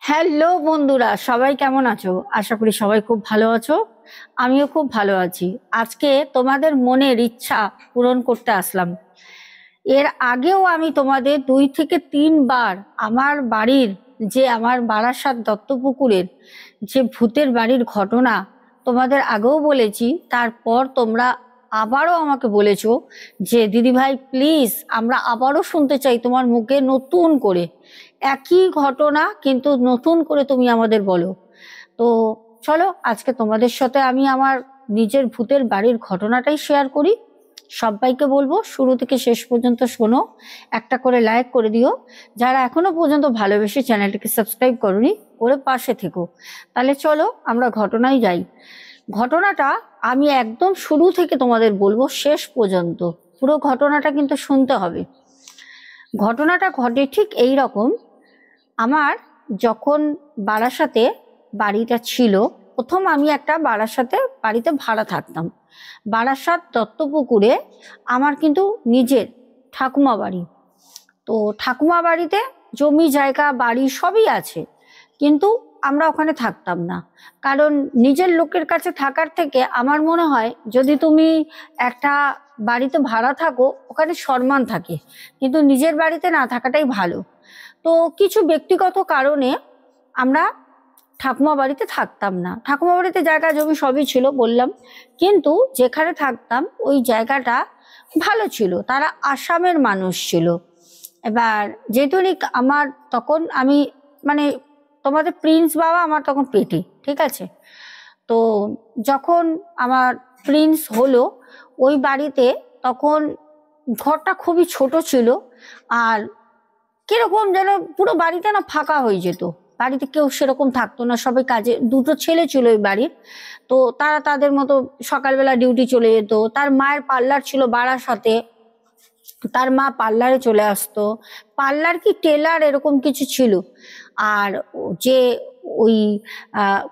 Hello বন্ধুরা, সবাই কেমন আছো? আশা করি সবাই খুব ভালো আছো। আমিও খুব ভালো আছি। আজকে তোমাদের মনের ইচ্ছা পূরণ করতে আসলাম। এর আগেও আমি তোমাদের 2 থেকে 3 বার আমার বারাসাত দত্তপুকুরের যে ভূতের বাড়ির ঘটনা তোমাদের আগেও বলেছি। তারপর তোমরা আবারও আমাকে বলেছো যে দিদিভাই প্লিজ আমরা আবারও শুনতে চাই তোমার মুখে নতুন করে একই ঘটনা, কিন্তু নতুন করে তুমি আমাদের বলো। তো চলো আজকে তোমাদের সাথে আমি আমার নিজের ভূতের বাড়ির ঘটনাটাই শেয়ার করি। সবাইকে বলবো শুরু থেকে শেষ পর্যন্ত শোনো, একটা করে লাইক করে দিও। যারা এখনো পর্যন্ত ভালোবেসে চ্যানেলটিকে সাবস্ক্রাইব করনি, করে পাশে থেকো। তাহলে চলো আমরা ঘটনায় যাই। ঘটনাটা আমি একদম শুরু থেকে তোমাদের বলবো শেষ পর্যন্ত, পুরো ঘটনাটা কিন্তু শুনতে হবে। ঘটনাটা ঘটে ঠিক এই রকম। আমার যখন বারাসাতে বাড়িটা ছিল, প্রথম আমি একটা বারাসাতে বাড়িতে ভাড়া থাকতাম। বারাসাত দত্তপুকুরে আমার কিন্তু নিজের ঠাকুমা বাড়ি। তো ঠাকুমা বাড়িতে জমি জায়গা বাড়ি সবই আছে, কিন্তু আমরা ওখানে থাকতাম না। কারণ নিজের লোকের কাছে থাকার থেকে আমার মনে হয় যদি তুমি একটা বাড়িতে ভাড়া থাকো ওখানে সম্মান থাকে, কিন্তু নিজের বাড়িতে না থাকাটাই ভালো। তো কিছু ব্যক্তিগত কারণে আমরা ঠাকুমা বাড়িতে থাকতাম না। ঠাকুমা বাড়িতে জায়গা জমি সবই ছিল বললাম, কিন্তু যেখানে থাকতাম ওই জায়গাটা ভালো ছিল, তারা আসামের মানুষ ছিল। এবার যেহেতু আমার তখন আমি মানে তোমাদের প্রিন্স বাবা আমার তখন পেটে, ঠিক আছে। তো যখন আমার প্রিন্স হলো ওই বাড়িতে, তখন ঘরটা খুবই ছোট ছিল। আর কিরকম যেন পুরো বাড়িটা না ফাঁকা হয়ে যেত, বাড়িতে কেউ সেরকম থাকতো না, সবাই কাজে। দুটো ছেলে ছিল ওই বাড়ির, তো তারা তাদের মতো সকালবেলা ডিউটি চলে যেত। তার মায়ের পার্লার ছিল বারাসাতে, তার মা পার্লারে চলে আসতো। পার্লার কি টেলার এরকম কিছু ছিল। আর যে ওই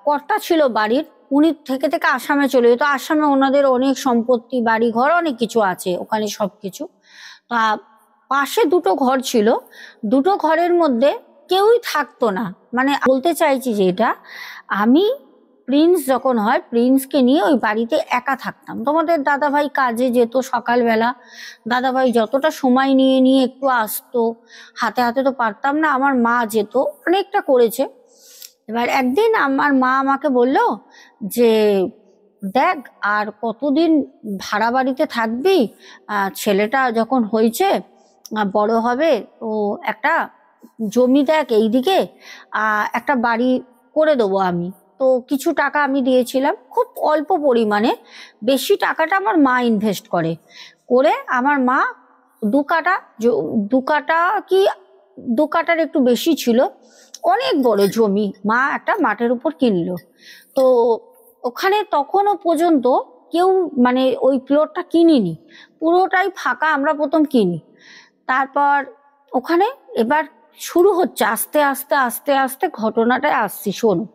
কর্তা ছিল বাড়ির, উনি থেকে থেকে আসামে চলে যেত। আসামে ওনাদের অনেক সম্পত্তি বাড়ি ঘর অনেক কিছু আছে ওখানে, সবকিছু। তা পাশে দুটো ঘর ছিল, দুটো ঘরের মধ্যে কেউই থাকতো না। মানে বলতে চাইছি যে এটা আমি প্রিন্স যখন হয় প্রিন্সকে নিয়ে ওই বাড়িতে একা থাকতাম। তোমাদের দাদাভাই কাজে যেত সকালবেলা, দাদাভাই যতটা সময় নিয়ে নিয়ে একটু আসতো, হাতে হাতে তো পারতাম না, আমার মা যেত, অনেকটা করেছে। এবার একদিন আমার মা আমাকে বলল যে দেখ আর কতদিন ভাড়া বাড়িতে থাকবি, ছেলেটা যখন হয়েছে বড় হবে, তো একটা জমি দেখ এইদিকে একটা বাড়ি করে দেবো আমি। তো কিছু টাকা আমি দিয়েছিলাম, খুব অল্প পরিমাণে, বেশি টাকাটা আমার মা ইনভেস্ট করে করে আমার মা 2 কাঠা, 2 কাঠা কি 2 কাঠার একটু বেশি ছিল, অনেক বড় জমি মা একটা মাঠের উপর কিনলো। তো ওখানে তখনও পর্যন্ত কেউ মানে ওই প্লটটা কিনিনি, পুরোটাই ফাঁকা, আমরা প্রথম কিনি। তারপর ওখানে এবার শুরু হচ্ছে আস্তে আস্তে আস্তে আস্তে ঘটনাটায় আসছি, শোনো।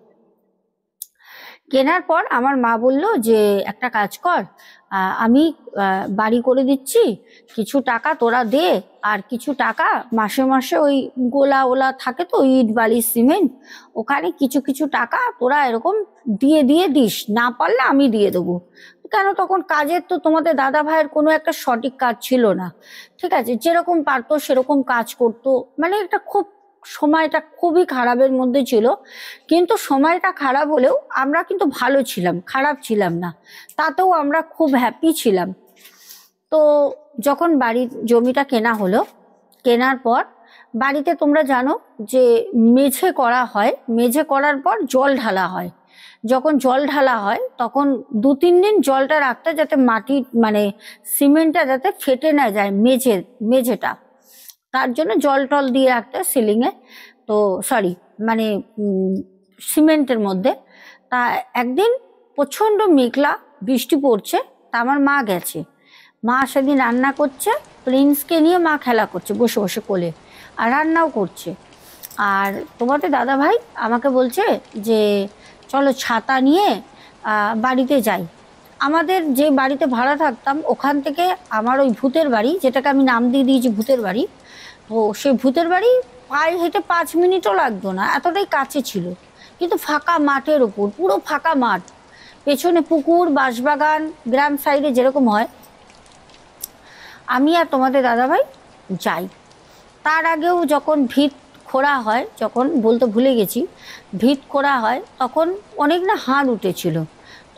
কেনার পর আমার মা বলল যে একটা কাজ কর, আমি বাড়ি করে দিচ্ছি, কিছু টাকা তোরা দে, আর কিছু টাকা মাসে মাসে ওই গোলা ওলা থাকে তো ইট বালি সিমেন্ট, ওখানে কিছু কিছু টাকা তোরা এরকম দিয়ে দিয়ে দিস, না পারলে আমি দিয়ে দেবো। কেন তখন কাজের তো তোমাদের দাদা ভাইয়ের কোনো একটা সঠিক কাজ ছিল না, ঠিক আছে, যেরকম পারতো সেরকম কাজ করতো। মানে একটা খুব সময়টা খুবই খারাপের মধ্যে ছিল, কিন্তু সময়টা খারাপ হলেও আমরা কিন্তু ভালো ছিলাম, খারাপ ছিলাম না, তাতেও আমরা খুব হ্যাপি ছিলাম। তো যখন বাড়ির জমিটা কেনা হলো, কেনার পর বাড়িতে তোমরা জানো যে মেঝে করা হয়, মেঝে করার পর জল ঢালা হয়। যখন জল ঢালা হয় তখন 2-3 দিন জলটা রাখতে, যাতে মাটি মানে সিমেন্টটা যাতে ফেটে না যায়, মেঝেটা, তার জন্য জল টল দিয়ে রাখতে সিলিংয়ে। তো সরি মানে সিমেন্টের মধ্যে। তা একদিন প্রচণ্ড মেঘলা বৃষ্টি পড়ছে, তা আমার মা গেছে, মা সেদিন রান্না করছে, প্রিন্সকে নিয়ে মা খেলা করছে বসে বসে কোলে, আর রান্নাও করছে। আর তোমাদের দাদা ভাই আমাকে বলছে যে চলো ছাতা নিয়ে বাড়িতে যাই। আমাদের যে বাড়িতে ভাড়া থাকতাম ওখান থেকে আমার ওই ভূতের বাড়ি, যেটাকে আমি নাম দিয়ে দিয়েছি ভূতের বাড়ি, তো সেই ভূতের বাড়ি পায়ে হেঁটে 5 মিনিটও লাগতো না, এতটাই কাছে ছিল। কিন্তু ফাঁকা মাঠের ওপর, পুরো ফাঁকা মাঠ, পেছনে পুকুর, বাঁশবাগান, গ্রাম সাইডে যেরকম হয়। আমি আর তোমাদের দাদাভাই যাই। তার আগেও যখন ভিত খোঁড়া হয়, যখন বলতে ভুলে গেছি, ভিত খোঁড়া হয় তখন অনেক না হাড় উঠেছিল।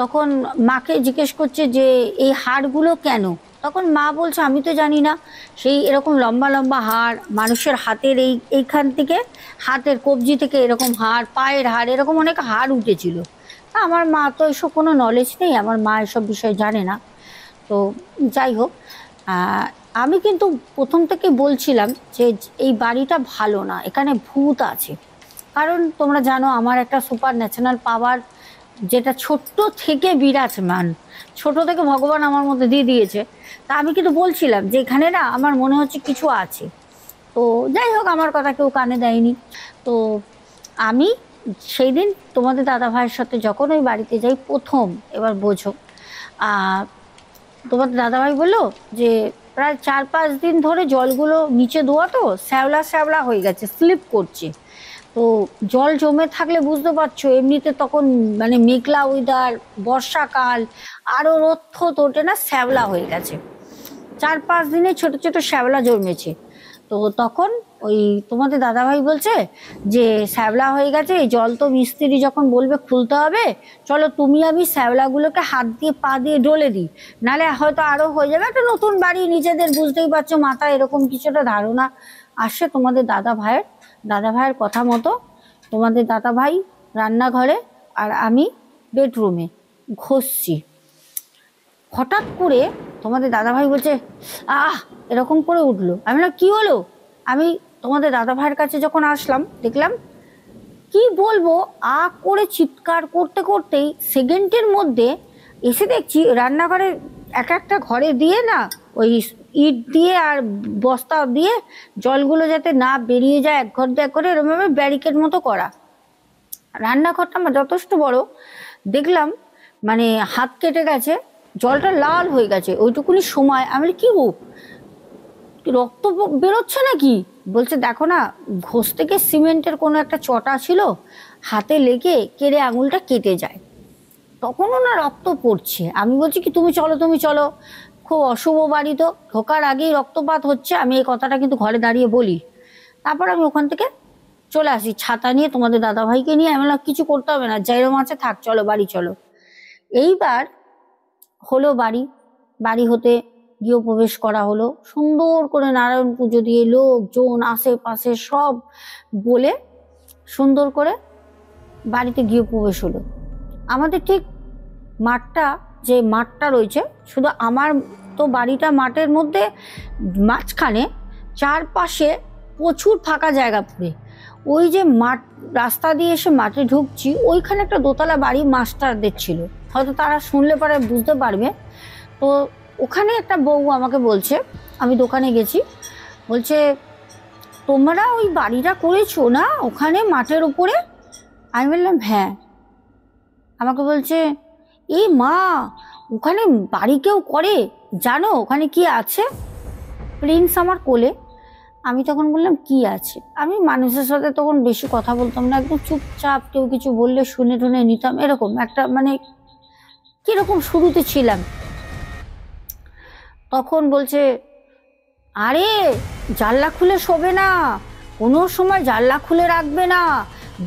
তখন মাকে জিজ্ঞেস করছে যে এই হাড়গুলো কেন? তখন মা বলছে আমি তো জানি না। সেই এরকম লম্বা লম্বা হাড়, মানুষের হাতের এইখান থেকে, হাতের কবজি থেকে এরকম হাড়, পায়ের হাড়, এরকম অনেক হাড় উঠেছিল। আমার মা তো এসব কোনো নলেজ নেই, আমার মা এসব বিষয় জানে না। তো যাই হোক, আমি কিন্তু প্রথম থেকে বলছিলাম যে এই বাড়িটা ভালো না, এখানে ভূত আছে। কারণ তোমরা জানো আমার একটা সুপার ন্যাচারাল পাওয়ার, যেটা ছোট্ট থেকে বিরাজমান, ছোট থেকে ভগবান আমার মধ্যে দিয়ে দিয়েছে। তা আমি কিন্তু বলছিলাম যে এখানে না আমার মনে হচ্ছে কিছু আছে। তো যাই হোক, আমার কথা কেউ কানে দেয়নি। তো আমি সেই দিন তোমাদের দাদা ভাইয়ের সাথে যখন ওই বাড়িতে যাই প্রথম, এবার বোঝো, তোমাদের দাদাভাই বললো যে প্রায় 4-5 দিন ধরে জলগুলো নিচে ধোয়া তো শ্যাওলা শ্যাওলা হয়ে গেছে, স্লিপ করছে। তো জল জমে থাকলে বুঝতে পারছো, এমনিতে তখন মানে মেঘলা ওয়েদার, বর্ষাকাল, আরো রোদ ওঠে না, শ্যাওলা হয়ে গেছে। 4-5 দিনে ছোট ছোট শ্যাওলা জন্মেছে। তো তখন ওই তোমাদের দাদাভাই বলছে যে শ্যাওলা হয়ে গেছে, এই জল তো মিস্ত্রি যখন বলবে খুলতে হবে, চলো তুমি আমি শ্যাওলাগুলোকে হাত দিয়ে পা দিয়ে ডলে দিই, নাহলে হয়তো আরো হয়ে যাবে। একটা নতুন বাড়ি, নিজেদের বুঝতেই পারছো, মাথায় এরকম কিছুটা ধারণা আসছে। তোমাদের দাদাভাইয়ের কথা মতো তোমাদের দাদাভাই রান্নাঘরে আর আমি বেডরুমে ঘষছি। হঠাৎ করে তোমাদের দাদাভাই বলছে এরকম করে উঠলো। আমি বললাম কি হলো? আমি তোমাদের দাদাভাইয়ের কাছে যখন আসলাম, দেখলাম কি বলবো, করে চিৎকার করতে করতেই সেকেন্ডের মধ্যে এসে দেখছি রান্নাঘরের একটা ঘরে দিয়ে না, ওই ইট দিয়ে আর বস্তা দিয়ে জলগুলো যাতে না বেরিয়ে যায় এক ঘর দিয়ে এক ঘরে, এরকমভাবে ব্যারিকেড মতো করা। রান্নাঘরটা আমার যথেষ্ট বড়, দেখলাম মানে হাত কেটে গেছে, জলটা লাল হয়ে গেছে ওইটুকুনি সময়। আমি কি রক্ত বেরোচ্ছে নাকি? বলছে দেখো না, ঘষ থেকে সিমেন্টের কোনো একটা চটা ছিল, হাতে লেগে কেড়ে আঙুলটা কেটে যায়, তখনও না রক্ত পড়ছে। আমি বলছি কি তুমি চলো, খুব অশুভ বাড়ি, তো ঢোকার আগেই রক্তপাত হচ্ছে। আমি এই কথাটা কিন্তু ঘরে দাঁড়িয়ে বলি। তারপর আমি ওখান থেকে চলে আসি ছাতা নিয়ে, তোমাদের দাদাভাইকে নিয়ে। আমি বললাম কিছু করতে হবে না, যাইরম আছে থাক, চলো বাড়ি চলো। এইবার হলো বাড়ি হতে গৃহপ্রবেশ করা হলো, সুন্দর করে নারায়ণ পুজো দিয়ে লোকজন আশেপাশে সব বলে সুন্দর করে বাড়িতে গৃহপ্রবেশ হলো। আমাদের ঠিক যে মাঠটা রয়েছে, শুধু আমার তো বাড়িটা মাঠের মধ্যে মাঝখানে, চারপাশে প্রচুর ফাঁকা জায়গা পড়ে। ওই যে মাঠ, রাস্তা দিয়ে এসে মাঠে ঢুকছি, ওইখানে একটা দোতলা বাড়ি মাস্টারদের ছিল, হয়তো তারা শুনলে পরে বুঝতে পারবে। তো ওখানে একটা বউ আমাকে বলছে, আমি দোকানে গেছি, বলছে তোমরা ওই বাড়িটা করেছো না ওখানে মাঠের উপরে? আমি বললাম হ্যাঁ। আমাকে বলছে এই মা, ওখানে বাড়ি কেউ করে জানো? ওখানে কি আছে? প্রিন্স আমার কোলে। আমি তখন বললাম কি আছে? আমি মানুষের সাথে তখন বেশি কথা বলতাম না, একদম চুপচাপ, কেউ কিছু বললে শুনে টুনে নিতাম, এরকম একটা মানে কিরকম শুরুতে ছিলাম। তখন বলছে আরে জানলা খুলে শোবে না, কোনো সময় জানলা খুলে রাখবে না,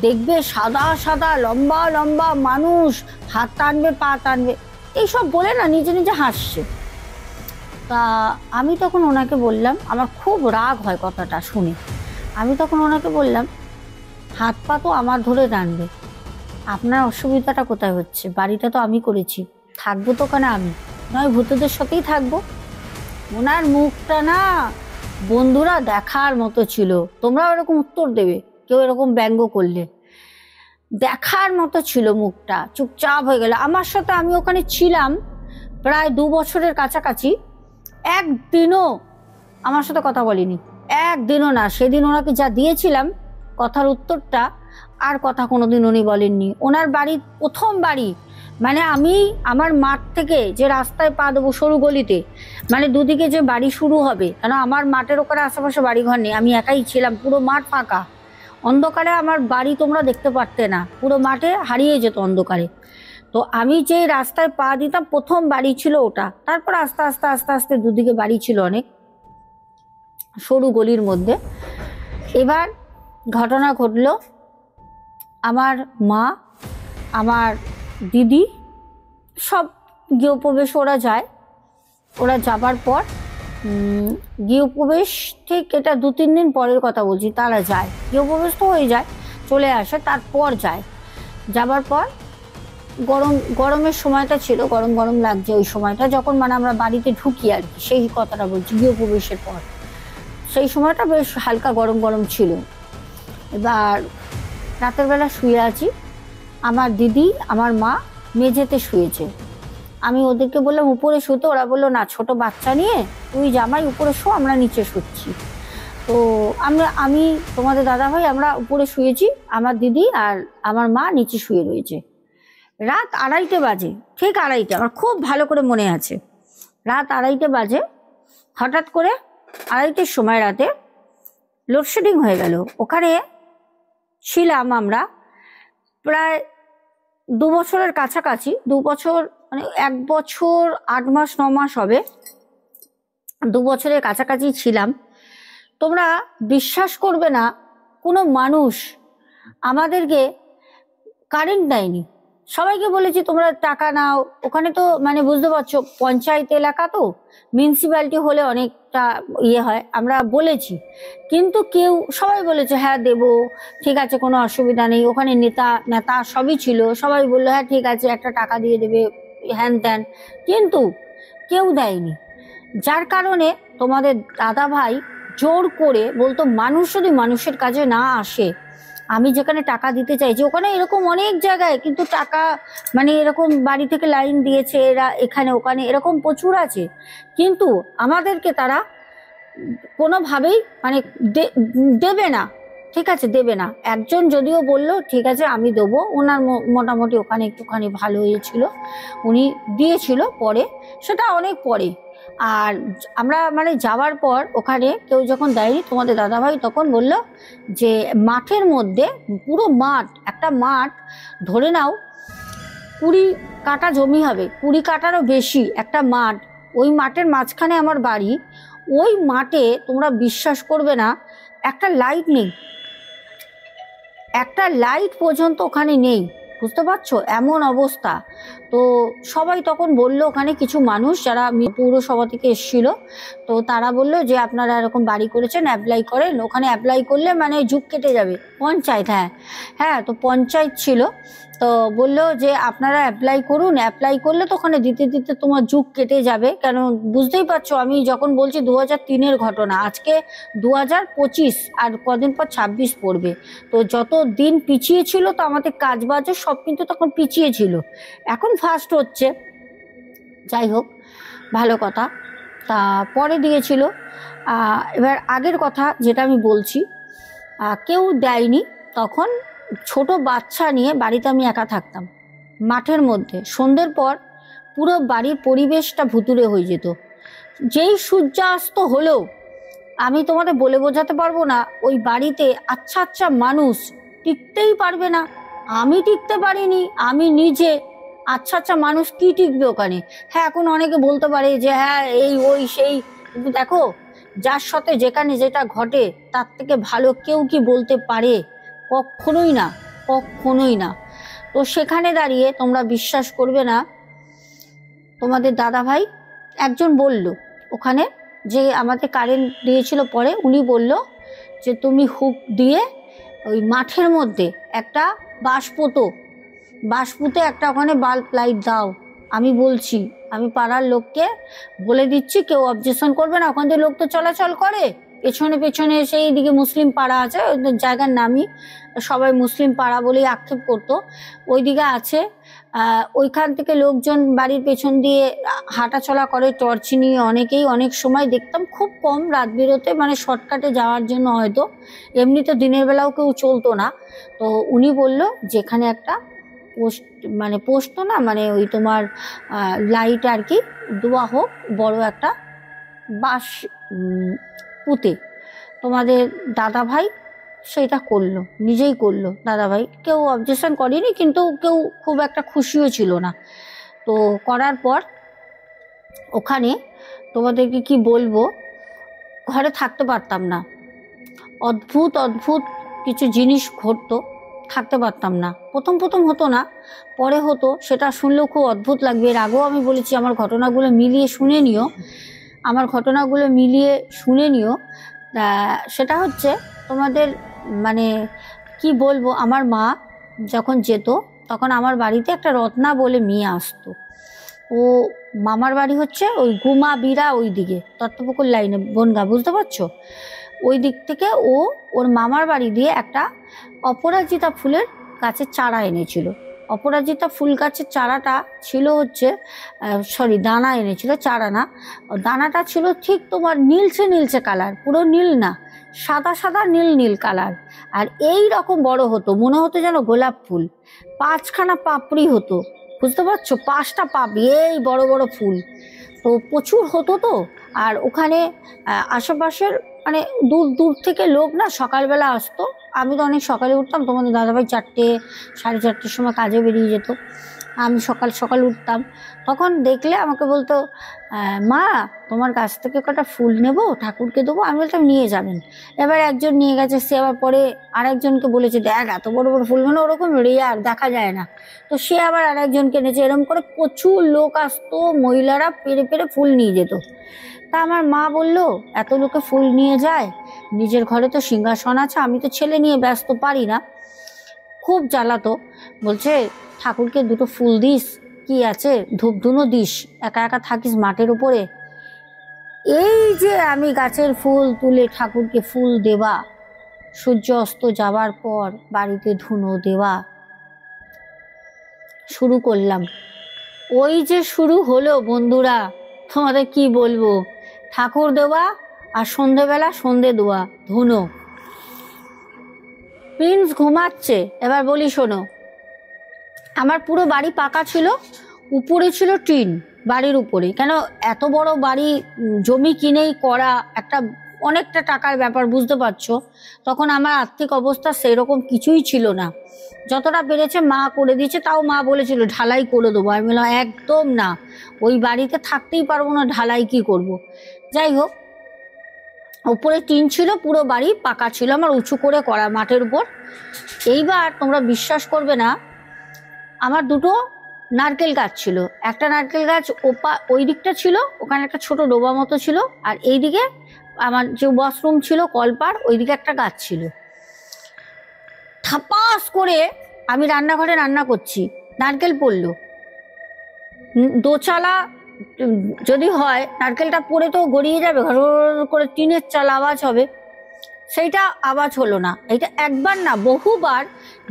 দেখবে সাদা সাদা লম্বা লম্বা মানুষ হাত টানবে পা টানবে, এইসব বলে না নিজে নিজে হাসছে। তা আমি তখন ওনাকে বললাম, আমার খুব রাগ হয় কথাটা শুনে, আমি তখন ওনাকে বললাম হাত পা তো আমার ধরে টানবে, আপনার অসুবিধাটা কোথায় হচ্ছে? বাড়িটা তো আমি করেছি, থাকবো তো ওখানে আমি, নয় ভূতদের সাথেই থাকবো। ওনার মুখটা না বন্ধুরা দেখার মতো ছিল, তোমরাও এরকম উত্তর দেবে কেউ এরকম ব্যঙ্গ করলে, দেখার মতো ছিল মুখটা। চুপচাপ হয়ে গেল আমার সাথে। আমি ওখানে ছিলাম প্রায় 2 বছরের কাছাকাছি, একদিনও আমার সাথে কথা বলিনি, একদিনও না। সেদিন ওনাকে যা দিয়েছিলাম কথার উত্তরটা, আর কথা কোনোদিন উনি বলেননি। ওনার বাড়ির প্রথম বাড়ি মানে আমি আমার মাঠ থেকে যে রাস্তায় পা দেবো সরু গলিতে, মানে দুদিকে যে বাড়ি শুরু হবে, কেন আমার মাঠের ওখানে আশেপাশে বাড়িঘর নেই, আমি একাই ছিলাম, পুরো মাঠ ফাঁকা, অন্ধকারে আমার বাড়ি তোমরা দেখতে পারতে না, পুরো মাঠে হারিয়ে যেত অন্ধকারে। তো আমি যে রাস্তায় পা দিতাম প্রথম বাড়ি ছিল ওটা, তারপর আস্তে আস্তে আস্তে আস্তে দুদিকে বাড়ি ছিল অনেক সরু গলির মধ্যে। এবার ঘটনা ঘটলো, আমার মা, আমার দিদি সব গৃহপ্রবেশ ওরা যায়। ওরা যাবার পর গৃহপ্রবেশ ঠিক এটা 2-3 দিন পরের কথা বলছি, তারা যায়, গৃহপ্রবেশ তো হয়ে যায়, চলে আসে, তারপর যায়। যাবার পর গরমের সময়টা ছিল, গরম গরম লাগছে ওই সময়টা, যখন মানে আমরা বাড়িতে ঢুকি আর কি, সেই কথাটা বলছি, গৃহপ্রবেশের পর সেই সময়টা বেশ হালকা গরম গরম ছিল। এবার রাতের বেলা শুয়ে আছি, আমার দিদি আমার মা মেঝেতে শুয়েছে। আমি ওদেরকে বললাম উপরে শুতে, ওরা বললো না ছোট বাচ্চা নিয়ে তুই জামাই উপরে শো, আমরা নিচে শুচ্ছি। তো আমি তোমাদের দাদাভাই আমরা উপরে শুয়েছি, আমার দিদি আর আমার মা নিচে শুয়ে রয়েছে। রাত 2:30 বাজে, ঠিক 2:30, আমার খুব ভালো করে মনে আছে, রাত 2:30 বাজে। হঠাৎ করে 2:30-র সময় রাতে লোডশেডিং হয়ে গেল। ওখানে ছিলাম আমরা প্রায় 2 বছরের কাছাকাছি, 2 বছর মানে 1 বছর 8 মাস 9 মাস হবে, 2 বছরের কাছাকাছি ছিলাম। তোমরা বিশ্বাস করবে না, কোনো মানুষ আমাদেরকে কারেন্ট দেয়নি। সবাইকে বলেছি তোমরা টাকা নাও, ওখানে তো মানে বুঝতে পারছো পঞ্চায়েত এলাকা তো, মিউনিসিপ্যালিটি হলে অনেকটা ইয়ে হয়, আমরা বলেছি, কিন্তু সবাই বলেছে হ্যাঁ দেবো, ঠিক আছে কোনো অসুবিধা নেই। ওখানে নেতা সবই ছিল, সবাই বললো হ্যাঁ ঠিক আছে একটা টাকা দিয়ে দেবে, হ্যান ত্যান, কিন্তু কেউ দেয়নি। যার কারণে তোমাদের দাদা ভাই জোর করে বলতো মানুষ যদি মানুষের কাজে না আসে, আমি যেখানে টাকা দিতে চাইছি ওখানে এরকম অনেক জায়গায় কিন্তু টাকা মানে এরকম বাড়ি থেকে লাইন দিয়েছে এরা, এখানে ওখানে এরকম প্রচুর আছে, কিন্তু আমাদেরকে তারা কোনোভাবেই মানে দেবে না, ঠিক আছে দেবে না। একজন যদিও বললো ঠিক আছে আমি দেবো, ওনার মোটামুটি ওখানে একটুখানি ভালো হয়েছিল, উনি দিয়েছিল পরে, সেটা অনেক পরে। আর আমরা মানে যাওয়ার পর ওখানে কেউ যখন দেয়নি, তোমাদের দাদাভাই তখন বলল যে মাঠের মধ্যে, পুরো মাঠ, একটা মাঠ ধরে নাও 20 কাঠা জমি হবে, 20 কাঠারও বেশি একটা মাঠ, ওই মাঠের মাঝখানে আমার বাড়ি। ওই মাঠে তোমরা বিশ্বাস করবে না, একটা লাইট নেই, একটা লাইট পর্যন্ত ওখানে নেই, বুঝতে পারছো এমন অবস্থা। তো সবাই তখন বললো, ওখানে কিছু মানুষ যারা পৌরসভা থেকে এসেছিল, তো তারা বললো যে আপনারা এরকম বাড়ি করেছেন, অ্যাপ্লাই করেন, ওখানে অ্যাপ্লাই করলে মানে যুগ কেটে যাবে। পঞ্চায়েত, হ্যাঁ হ্যাঁ, তো পঞ্চায়েত ছিল, তো বললো যে আপনারা অ্যাপ্লাই করুন, অ্যাপ্লাই করলে তো ওখানে দিতে দিতে তোমার যুগ কেটে যাবে। কেন বুঝতেই পারছো, আমি যখন বলছি 2003-এর ঘটনা, আজকে 2025, আর কদিন পর 26 পড়বে, তো যত দিন পিছিয়ে ছিল তো আমাদের কাজ বাজও সব কিন্তু তখন পিছিয়ে ছিল, এখন ফাস্ট হচ্ছে। যাই হোক, ভালো কথা। তা পরে দিয়েছিল। এবার আগের কথা যেটা আমি বলছি, কেউ দেয়নি তখন, ছোট বাচ্চা নিয়ে বাড়িতে আমি একা থাকতাম মাঠের মধ্যে। সন্ধ্যের পর পুরো বাড়ির পরিবেশটা ভুতুড়ে হয়ে যেত। যেই সূর্যাস্ত হলেও আমি তোমাদের বলে বোঝাতে পারবো না, ওই বাড়িতে আচ্ছা আচ্ছা মানুষ টিকতেই পারবে না। আমি টিকতে পারিনি, আমি নিজে, আচ্ছা আচ্ছা মানুষ কি টিকবে ওখানে? হ্যাঁ, এখন অনেকে বলতে পারে যে হ্যাঁ এই ওই সেই, কিন্তু দেখো যার সাথে যেখানে যেটা ঘটে তার থেকে ভালো কেউ কি বলতে পারে? কখনোই না, কখনোই না। তো সেখানে দাঁড়িয়ে তোমরা বিশ্বাস করবে না, তোমাদের দাদা ভাই একজন বলল, ওখানে যে আমাদের কারেন্ট দিয়েছিল পরে, উনি বলল যে তুমি হুক দিয়ে ওই মাঠের মধ্যে একটা বাঁশ পুঁতে একটা ওখানে বাল্ব লাইট দাও। আমি বলছি, আমি পাড়ার লোককে বলে দিচ্ছি, কেউ অবজেকশন করবে না, ওখান থেকে লোক তো চলাচল করে, পেছনে পেছনে সেই দিকে মুসলিম পাড়া আছে, ওই জায়গার নামই সবাই মুসলিম পাড়া বলেই আক্ষেপ করতো, ওইদিকে আছে। ওইখান থেকে লোকজন বাড়ির পেছন দিয়ে হাঁটা চলা করে টর্চ নিয়ে, অনেকেই অনেক সময় দেখতাম, খুব কম রাত বেরোতে, মানে শর্টকাটে যাওয়ার জন্য হয়তো, এমনি তো দিনের বেলাও কেউ চলতো না। তো উনি বলল যেখানে একটা পোস্ট, মানে পোস্ট তো না, মানে ওই তোমার লাইট আর কি, দেওয়া হোক বড় একটা বাঁশ পুঁতে। তোমাদের দাদা ভাই সেটা করলো, নিজেই করলো দাদা ভাই, কেউ অবজেকশন করেনি, কিন্তু কেউ খুব একটা খুশিও ছিল না। তো করার পর ওখানে তোমাদেরকে কি বলবো, ঘরে থাকতে পারতাম না, অদ্ভুত অদ্ভুত কিছু জিনিস ঘটতো, থাকতে পারতাম না। প্রথম প্রথম হতো না, পরে হতো, সেটা শুনলেও খুব অদ্ভুত লাগবে। এর আগেও আমি বলেছি, আমার ঘটনাগুলো মিলিয়ে শুনে নিও, আমার ঘটনাগুলো মিলিয়ে শুনে নিও। সেটা হচ্ছে তোমাদের মানে কি বলবো, আমার মা যখন যেত তখন আমার বাড়িতে একটা রত্না বলে মেয়ে আসতো। ও মামার বাড়ি হচ্ছে ওই গুমা বিরা ওই দিকে, দত্তপুকুর লাইনে, বনগা, বুঝতে পারছো? ওই দিক থেকে ও ওর মামার বাড়ি দিয়ে একটা অপরাজিতা ফুলের গাছের চারা এনেছিল। অপরাজিতা ফুল গাছের চারাটা ছিল হচ্ছে, সরি, দানা এনেছিল, চারা না। দানাটা ছিল ঠিক তোমার নীলচে নীলচে কালার, পুরো নীল না, সাদা সাদা নীল নীল কালার। আর এই রকম বড় হতো, মনে হতো যেন গোলাপ ফুল। 5খানা পাপড়ি হতো, বুঝতে পারছো? 5টা পাপড়ি, এই বড় বড় ফুল। তো প্রচুর হতো। তো আর ওখানে আশেপাশের মানে দূর দূর থেকে লোক না সকালবেলা আসতো। আমি তো অনেক সকালে উঠতাম, তোমাদের দাদাভাই 4টে 4:30-র সময় কাজে বেরিয়ে যেত, আমি সকাল সকাল উঠতাম। তখন দেখলে আমাকে বলতো, মা তোমার কাছ থেকে কটা ফুল নেব, ঠাকুরকে দেবো। আমি বলতাম নিয়ে যাবেন। এবার একজন নিয়ে গেছে, সে আবার পরে আরেকজনকে বলেছে, দেখ এত বড় বড় ফুল, মানে ওরকম রেয়ার, দেখা যায় না। তো সে আবার আরেকজনকে এনেছে, এরকম করে প্রচুর লোক আসতো, মহিলারা পেরে পেরে ফুল নিয়ে যেত। তা আমার মা বলল, এত লোকে ফুল নিয়ে যায়, নিজের ঘরে তো সিংহাসন আছে, আমি তো ছেলে নিয়ে ব্যস্ত, পারি না। খুব জ্বালাতো, বলছে ঠাকুরকে 2টো ফুল দিস, কি আছে, ধূপ ধুনো দিস, একা একা থাকিস মাঠের উপরে। এই যে আমি গাছের ফুল তুলে ঠাকুরকে ফুল দেওয়া, সূর্য অস্ত যাবার পর বাড়িতে ধুনো দেওয়া শুরু করলাম। ওই যে শুরু হলো বন্ধুরা, তোমাদের কি বলবো, ঠাকুর দেওয়া আর সন্ধেবেলা সন্ধে দেওয়া, ধুনো। প্রিন্স ঘুমাচ্ছে। এবার বলি শোনো, আমার পুরো বাড়ি পাকা ছিল, উপরে ছিল টিন, বাড়ির উপরে। কেন, এত বড় বাড়ি, জমি কিনেই করা, একটা অনেকটা টাকার ব্যাপার, বুঝতে পারছো? তখন আমার আর্থিক অবস্থা সেরকম কিছুই ছিল না, যতটা পেরেছে মা করে দিয়েছে। তাও মা বলেছিল ঢালাই করে দেবো, আমি বললাম একদম না, ওই বাড়িতে থাকতেই পারবো না, ঢালাই কি করব। যাই হোক, উপরে টিন ছিল, পুরো বাড়ি পাকা ছিল, আমার উঁচু করে করা মাঠের উপর। এইবার তোমরা বিশ্বাস করবে না, আমার 2টো নারকেল গাছ ছিল। একটা নারকেল গাছ ওই দিকটা ছিল, ওখানে একটা ছোট ডোবা মতো ছিল, আর এইদিকে আমার যে ওয়াশরুম ছিল, কলপার, ওইদিকে একটা গাছ ছিল। থাপাস করে আমি রান্নাঘরে রান্না করছি, নারকেল পড়লো। দোচালা যদি হয়, নারকেলটা পড়ে তো গড়িয়ে যাবে, ঘর করে টিনের চাল আওয়াজ হবে, সেইটা আওয়াজ হলো না। এটা একবার না, বহুবার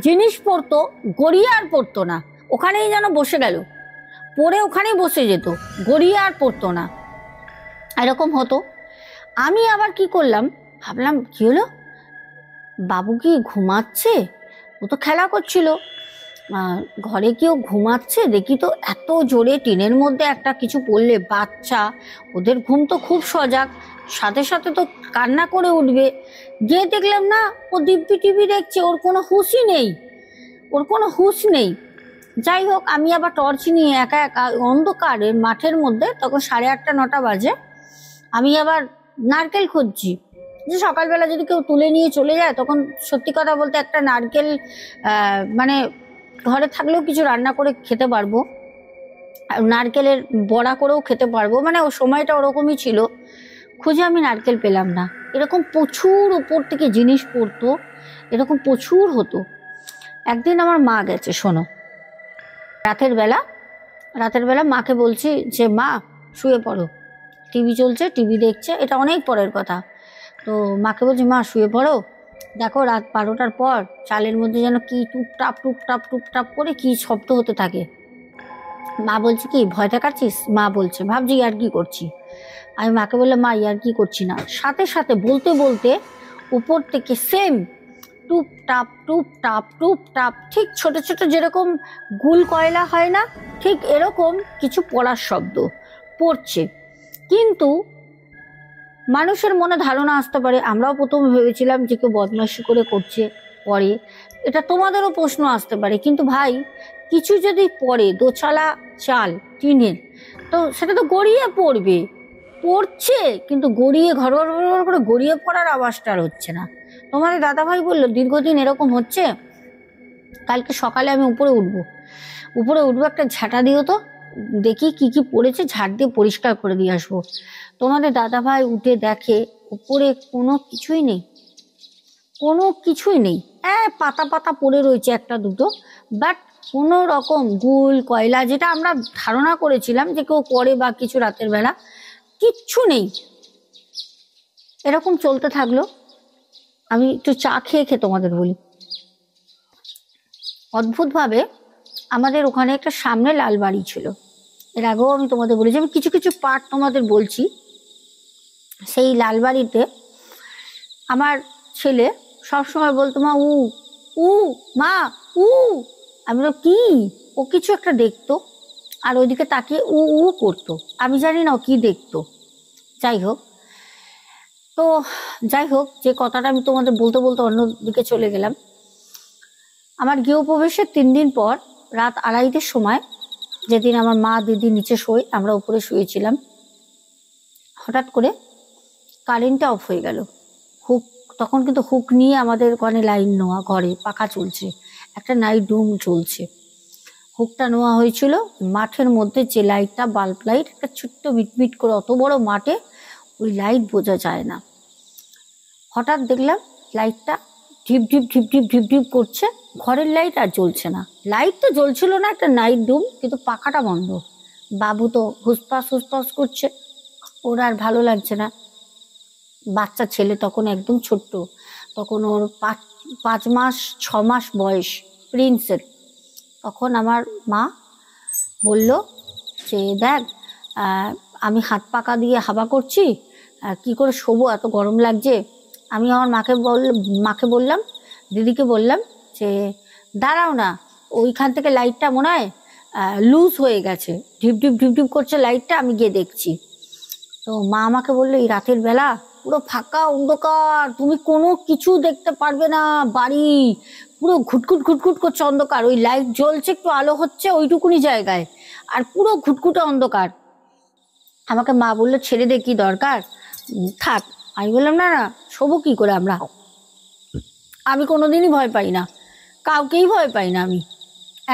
জিনিস পড়তো, গড়িয়ে আর পড়তো না, ওখানেই যেন বসে গেল, পড়ে ওখানেই বসে যেত, গড়িয়ে আর পড়তো না, এরকম হতো। আমি আবার কি করলাম, ভাবলাম কি হলো, বাবু কি ঘুমাচ্ছে? ও তো খেলা করছিল, ঘরে কেউ ঘুমাচ্ছে দেখি তো, এত জোরে টিনের মধ্যে একটা কিছু পড়লে, বাচ্চা, ওদের ঘুম তো খুব সজাগ, সাথে সাথে তো কান্না করে উঠবে। গিয়ে দেখলাম না, ও দিব্যি টিভি দেখছে, ওর কোনো হুঁশই নেই, ওর কোনো হুঁশ নেই। যাই হোক, আমি আবার টর্চ নিয়ে একা একা অন্ধকারে মাঠের মধ্যে, তখন 8:30-9টা বাজে, আমি আবার নারকেল খুঁজছি, যে সকালবেলা যদি কেউ তুলে নিয়ে চলে যায়, তখন সত্যি কথা বলতে একটা নারকেল মানে ঘরে থাকলেও কিছু রান্না করে খেতে পারবো, নারকেলের বড়া করেও খেতে পারবো, মানে ও সময়টা ওরকমই ছিল। খুঁজে আমি নারকেল পেলাম না। এরকম প্রচুর উপর থেকে জিনিস পড়তো, এরকম প্রচুর হতো। একদিন আমার মা গেছে, শোনো, রাতের বেলা মাকে বলছি যে মা শুয়ে পড়ো, টিভি চলছে, টিভি দেখছে, এটা অনেক পরের কথা। তো মাকে বলছি মা শুয়ে পড়ো, দেখো রাত 12টার পর চালের মধ্যে যেন কি টুপটাপ টুপটাপ টুপটাপ করে কি শব্দ হতে থাকে। মা বলছে কি ভয় দেখাচ্ছিস? মা বলছে ভাবছি আর কি করছি। আমি মাকে বললাম মা আর কি করছি না। সাথে সাথে বলতে বলতে উপর থেকে সেম টুপ টাপ টুপ টাপ টুপ টাপ, ঠিক ছোট ছোট যেরকম গুল কয়লা হয় না, ঠিক এরকম কিছু পড়ার শব্দ পড়ছে। কিন্তু মানুষের মনে ধারণা আসতে পারে, আমরাও প্রথমে ভেবেছিলাম যে কেউ বদমাইশি করে করছে পরে, এটা তোমাদেরও প্রশ্ন আসতে পারে। কিন্তু ভাই, কিছু যদি পড়ে দোচালা চাল টিনের, তো সেটা তো গড়িয়ে পড়বে, পড়ছে কিন্তু গড়িয়ে ঘর ঘর ঘর ঘর করে গড়িয়ে পড়ার আওয়াজটা আর হচ্ছে না। তোমাদের দাদাভাই বললো দীর্ঘদিন এরকম হচ্ছে, কালকে সকালে আমি উপরে উঠবো, একটা ঝাঁটা দিও তো, দেখি কি কি পড়েছে, ঝাড় দিয়ে পরিষ্কার করে দিয়ে আসবো। তোমাদের দাদাভাই উঠে দেখে উপরে কোনো কিছুই নেই, কোনো কিছুই নেই। হ্যাঁ, পাতা পাতা পড়ে রয়েছে একটা দুটো, বাট কোনো রকম গুল কয়লা যেটা আমরা ধারণা করেছিলাম যে কেউ করে বা কিছু রাতের বেলা, কিচ্ছু নেই। এরকম চলতে থাকলো। আমি একটু চা খেয়ে তোমাদের বলি, অদ্ভুতভাবে আমাদের ওখানে একটা সামনে লাল বাড়ি ছিল। এর আগেও আমি তোমাদের বলেছি, আমি কিছু কিছু পার্ট তোমাদের বলছি। সেই লাল বাড়িতে আমার ছেলে সবসময় বলতো, মা উ উ মা উ। আমি বললাম কি? ও কিছু একটা দেখতো আর ওইদিকে তাকিয়ে উ উ করতো। আমি জানি না ও কি দেখতো। যাই হোক, যে কথাটা আমি তোমাদের বলতে বলতে অন্যদিকে চলে গেলাম। আমার গৃহপ্রবেশের 3 দিন পর রাত 2:30-র সময়, যেদিন আমার মা দিদি নিচে শোয়, আমরা উপরে শুয়েছিলাম, হঠাৎ করে কারেন্টটা অফ হয়ে গেল। তখন কিন্তু হুক নিয়ে আমাদের ওখানে লাইন নেওয়া, ঘরে পাখা চলছে, একটা নাইট রুম চলছে, হুকটা নেওয়া হয়েছিল। মাঠের মধ্যে যে লাইটটা, বাল্ব লাইট, একটা ছোট্ট মিটমিট করে, অত বড় মাঠে ওই লাইট বোঝা যায় না। হঠাৎ দেখলাম লাইটটা ঢিপ ঢিপ ঢিপ ঢিপ ঢিপ ঢিপ করছে, ঘরের লাইট আর জ্বলছে না। লাইট তো জ্বলছিল না, একটা নাইট রুম, কিন্তু পাখাটা বন্ধ। বাবু তো হুসপাস করছে, ওর আর ভালো লাগছে না। বাচ্চা ছেলে তখন একদম ছোট্ট, তখন ওর 5-6 মাস বয়স, প্রিন্সের। তখন আমার মা বলল যে দেখ, আমি হাত পাকা দিয়ে হাওয়া করছি, কি করে শোবো, এত গরম লাগছে। আমি আমার মাকে বললাম, দিদিকে বললাম যে দাঁড়াও না, ওইখান থেকে লাইটটা মনে হয় লুজ হয়ে গেছে, ঢিপ ঢিপ ঢিপ ঢিপ করছে লাইটটা, আমি গিয়ে দেখছি। তো মা আমাকে বললো, এই রাতের বেলা পুরো ফাঁকা অন্ধকার, তুমি কোনো কিছু দেখতে পারবে না, বাড়ি পুরো ঘুটঘুট ঘুটঘুট করছে অন্ধকার, ওই লাইট জ্বলছে, একটু আলো হচ্ছে ওইটুকুনি জায়গায়, আর পুরো ঘুটঘুটে অন্ধকার। আমাকে মা বললো ছেড়ে দে, কি দরকার, থাক। আমি বললাম না না, শোবো কি করে আমরা, আমি কোনোদিনই ভয় পাই না, কাউকেই ভয় পাই না আমি,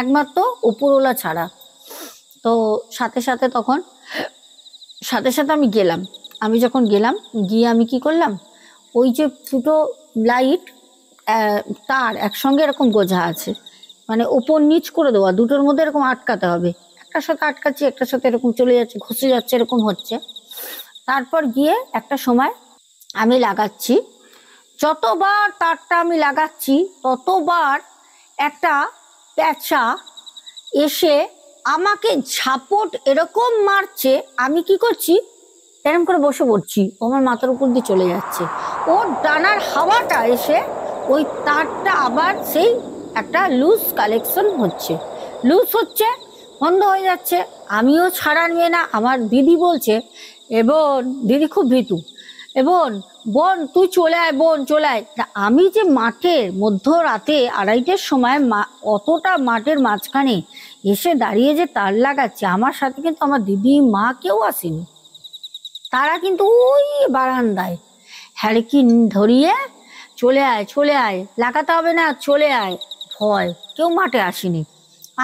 একমাত্র উপরওয়ালা ছাড়া। তো সাথে সাথে আমি গেলাম। আমি যখন গেলাম, গিয়ে আমি কি করলাম, ওই যে দুটো লাইট তার একসঙ্গে এরকম গোঝা আছে, মানে ওপর নিচ করে দেওয়া, দুটোর মধ্যে এরকম আটকাতে হবে, একটার সাথে আটকাচ্ছি, একটার সাথে এরকম চলে যাচ্ছে, ঘষে যাচ্ছে, এরকম হচ্ছে। তারপর গিয়ে একটা সময় আমি লাগাচ্ছি, যতবার তারটা আমি লাগাচ্ছি ততবার একটা প্যাঁচা এসে আমাকে ঝাপট এরকম মারছে। আমি কি করছি, এরকম করে বসে পড়ছি, আমার মাথার উপর দিয়ে চলে যাচ্ছে, ওর ডানার হাওয়াটা এসে ওই তারটা আবার সেই একটা লুজ হচ্ছে, বন্ধ হয়ে যাচ্ছে। আমিও ছাড়ার মেয়ে না, আমার দিদি বলছে, বোন, দিদি খুব ভীতু, বোন তুই চলে আয়, বোন চলে আয়। আমি যে মাঠের মধ্যরাতে 2:30-র সময় অতটা মাঠের মাঝখানে এসে দাঁড়িয়ে যে তার লাগাচ্ছে, আমার সাথে কিন্তু আমার দিদি মা কেউ আসেনি, তারা কিন্তু ওই বারান্দায় হ্যাড়কি ধরিয়ে চলে আয়, লাগাতে হবে না, চলে আয়, ভয়, কেউ মাঠে আসেনি।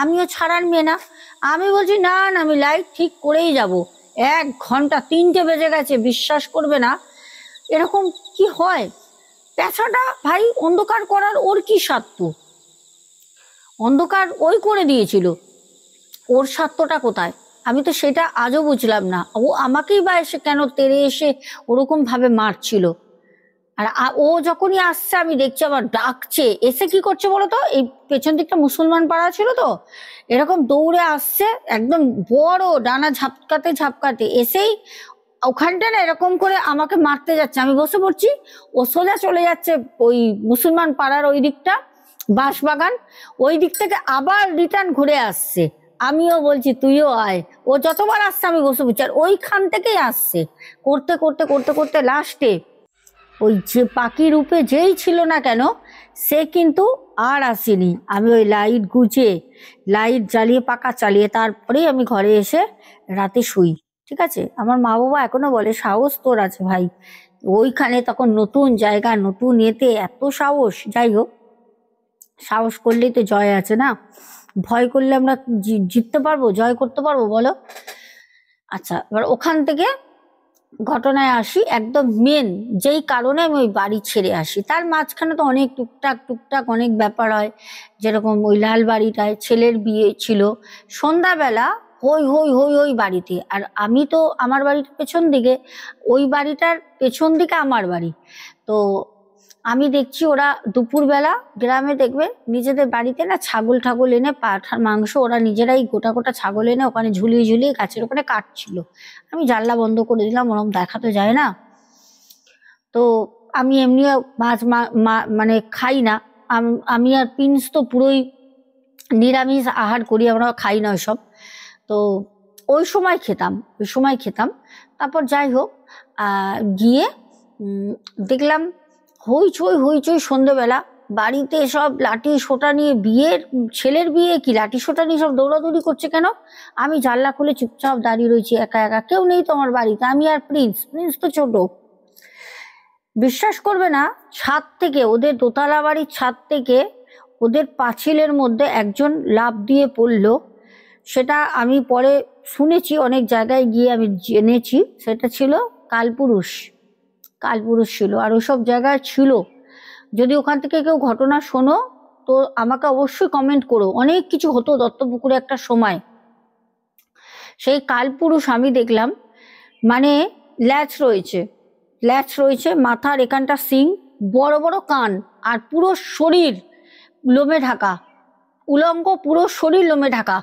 আমিও ছাড়ার মেয়ে না, আমি বলছি না না, আমি লাইট ঠিক করেই যাব। 1 ঘন্টা, 3টে বেজে গেছে, বিশ্বাস করবে না, এরকম কি হয়। পেঁচাটা ভাই অন্ধকার করার ওর কি স্বার্থ, অন্ধকার ওই করে দিয়েছিল, ওর স্বার্থটা কোথায়, আমি তো সেটা আজও বুঝলাম না। ও আমাকেই বা এসে কেন তেড়ে এসে ওরকম ভাবে মারছিল। আর ও যখনই আসছে আমি দেখছি আবার ডাকছে, এসে কি করছে বলতো, এই পেছন দিকটা মুসলমান পাড়া ছিল তো, এরকম দৌড়ে আসছে, একদম বড় ডানা ঝাপকাতে ঝাপকাতে এসেই ওখানটা না এরকম করে আমাকে মারতে যাচ্ছে, আমি বসে পড়ছি, ও সোজা চলে যাচ্ছে ওই মুসলমান পাড়ার ওই দিকটা, বাঁশবাগান, ওই দিক থেকে আবার রিটার্ন ঘুরে আসছে। আমিও বলছি তুইও আয়, ও যতবার আসছে আমি বসে পড়ছি, আর ওইখান থেকেই আসছে করতে করতে করতে করতে লাস্টে ওই যে পাখি রূপে যেই ছিল না কেন সে কিন্তু আর আসেনি। আমি ওই লাইট গুছিয়ে, লাইট জ্বালিয়ে, পাকা চালিয়ে তারপরেই আমি ঘরে এসে রাতে শুই। ঠিক আছে, আমার মা বাবা এখনো বলে সাহস তোর আছে ভাই, ওইখানে তখন নতুন জায়গা, নতুন এতে এত সাহস। যাই হোক, সাহস করলেই তো জয় আছে না, ভয় করলে আমরা জিততে পারবো, জয় করতে পারবো বলো? আচ্ছা, এবার ওখান থেকে ঘটনায় আসি, একদম মেন যেই কারণে আমি ওই বাড়ি ছেড়ে আসি। তার মাঝখানে তো অনেক টুকটাক টুকটাক অনেক ব্যাপার হয়, যেরকম ওই লাল বাড়িটায় ছেলের বিয়ে ছিল, সন্ধ্যাবেলা হই হই হই ওই বাড়িতে। আর আমি তো আমার বাড়ির পেছন দিকে, ওই বাড়িটার পেছন দিকে আমার বাড়ি। তো আমি দেখছি ওরা দুপুরবেলা, গ্রামে দেখবে নিজেদের বাড়িতে না ছাগল ঠাগল এনে, পাঠার মাংস ওরা নিজেরাই গোটা গোটা ছাগল এনে ওখানে ঝুলিয়ে ঝুলিয়ে গাছের ওখানে কাটছিল। আমি জানলা বন্ধ করে দিলাম, ওরকম দেখা তো যায় না। তো আমি এমনিও মাছ মানে খাই না, আমি আর প্রিন্স তো পুরোই নিরামিষ আহার করি, আমরা খাই না ওইসব। তো ওই সময় খেতাম। তারপর যাই হোক, গিয়ে দেখলাম হইচই সন্ধ্যেবেলা, বাড়িতে সব লাঠি সোটা নিয়ে, ছেলের বিয়ে কি লাঠি সোটা নিয়ে সব দৌড়াদৌড়ি করছে কেন? আমি জানলা খুলে চুপচাপ দাঁড়িয়ে রয়েছি একা একা, কেউ নেই তো আমার বাড়িতে, আমি আর প্রিন্স তো ছোট। বিশ্বাস করবে না, ছাদ থেকে, ওদের দোতলা বাড়ির ছাদ থেকে ওদের পাঁচিলের মধ্যে একজন লাফ দিয়ে পড়লো। সেটা আমি পরে শুনেছি, অনেক জায়গায় গিয়ে আমি জেনেছি, সেটা ছিল কালপুরুষ ছিল। আর ওইসব জায়গায় ছিল, যদি ওখান থেকে কেউ ঘটনা শোনো তো আমাকে অবশ্যই কমেন্ট করো। অনেক কিছু হতো দত্তপুকুরে একটা সময়। সেই কালপুরুষ আমি দেখলাম, মানে ল্যাচ রয়েছে, মাথার এখানটা সিং, বড় বড় কান, আর পুরো শরীর লোমে ঢাকা, উলঙ্গ, পুরো শরীর লোমে ঢাকা,